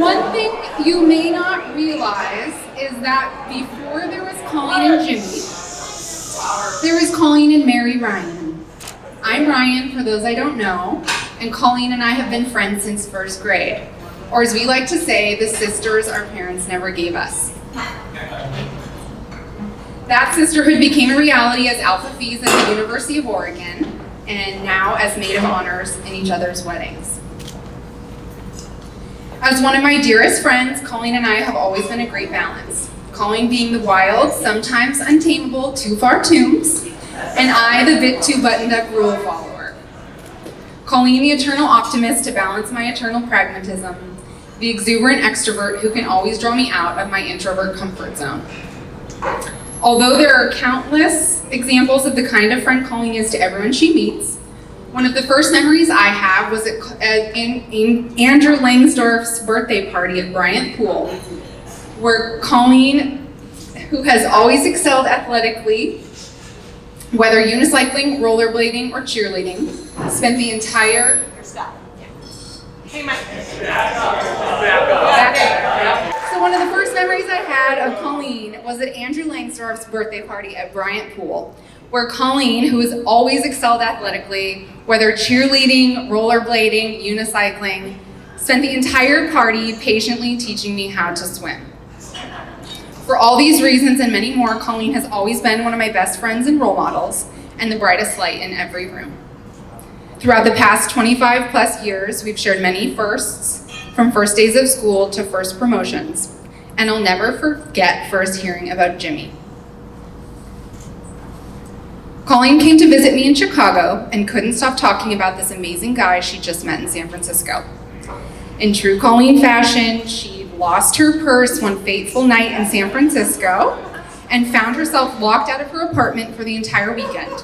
One thing you may not realize is that before there was Colleen and Jimmy, there was Colleen and Mary Ryan. I'm Ryan, for those I don't know, and Colleen and I have been friends since first grade. Or as we like to say, the sisters our parents never gave us. That sisterhood became a reality as Alpha Phi's at the University of Oregon, and now as maid of honors in each other's weddings. As one of my dearest friends, Colleen and I have always been a great balance. Colleen being the wild, sometimes untamable, too far Toombs, and I the bit too buttoned up rule follower. Colleen the eternal optimist to balance my eternal pragmatism, the exuberant extrovert who can always draw me out of my introvert comfort zone. Although there are countless examples of the kind of friend Colleen is to everyone she meets, one of the first memories I have was at Andrew Langsdorff's birthday party at Bryant Pool, where Colleen, who has always excelled athletically, whether unicycling, rollerblading, or cheerleading, spent the entire... Hey, Mike. So one of the first memories I had of Colleen was at Andrew Langsdorff's birthday party at Bryant Pool, where Colleen, who has always excelled athletically, whether cheerleading, rollerblading, unicycling, spent the entire party patiently teaching me how to swim. For all these reasons and many more, Colleen has always been one of my best friends and role models, and the brightest light in every room. Throughout the past 25 plus years, we've shared many firsts, from first days of school to first promotions, and I'll never forget first hearing about Jimmy. Colleen came to visit me in Chicago and couldn't stop talking about this amazing guy she just met in San Francisco. In true Colleen fashion, she lost her purse one fateful night in San Francisco and found herself locked out of her apartment for the entire weekend,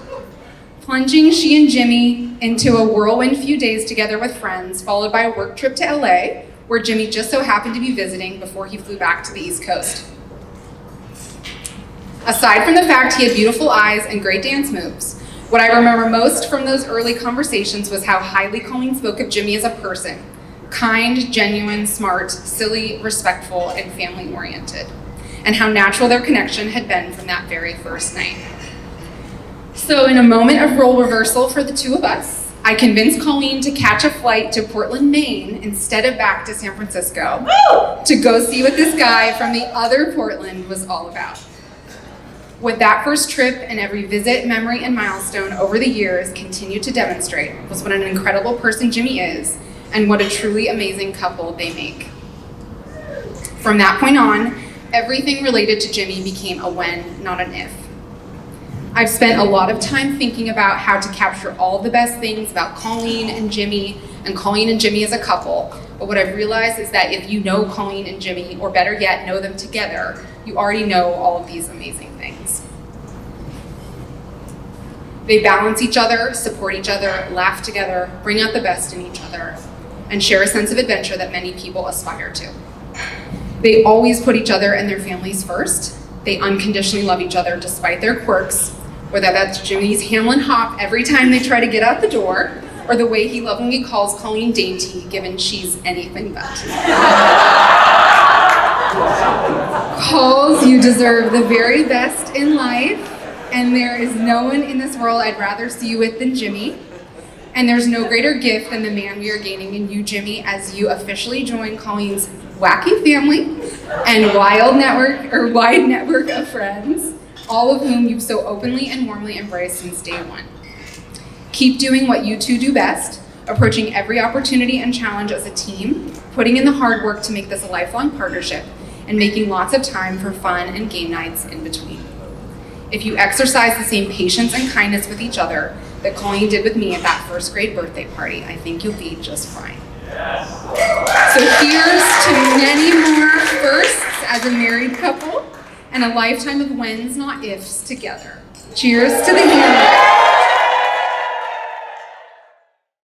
plunging she and Jimmy into a whirlwind few days together with friends, followed by a work trip to LA, where Jimmy just so happened to be visiting before he flew back to the East Coast. Aside from the fact he had beautiful eyes and great dance moves, what I remember most from those early conversations was how highly Colleen spoke of Jimmy as a person, kind, genuine, smart, silly, respectful, and family-oriented, and how natural their connection had been from that very first night. So in a moment of role reversal for the two of us, I convinced Colleen to catch a flight to Portland, Maine, instead of back to San Francisco, to go see what this guy from the other Portland was all about. What that first trip and every visit, memory, and milestone over the years continued to demonstrate was what an incredible person Jimmy is and what a truly amazing couple they make. From that point on, everything related to Jimmy became a when, not an if. I've spent a lot of time thinking about how to capture all the best things about Colleen and Jimmy as a couple, but what I've realized is that if you know Colleen and Jimmy, or better yet, know them together, you already know all of these amazing things. They balance each other, support each other, laugh together, bring out the best in each other, and share a sense of adventure that many people aspire to. They always put each other and their families first. They unconditionally love each other despite their quirks, whether that's Jimmy's Hamlin hop every time they try to get out the door, or the way he lovingly calls Colleen dainty, given she's anything but. Calls, you deserve the very best in life, and there is no one in this world I'd rather see you with than Jimmy. And there's no greater gift than the man we are gaining in you, Jimmy, as you officially join Colleen's wacky family and wide network of friends, all of whom you've so openly and warmly embraced since day one. Keep doing what you two do best, approaching every opportunity and challenge as a team, putting in the hard work to make this a lifelong partnership, and making lots of time for fun and game nights in between. If you exercise the same patience and kindness with each other that Colleen did with me at that first grade birthday party, I think you'll be just fine. So here's to many more firsts as a married couple and a lifetime of whens, not ifs, together. Cheers to the Hamlet.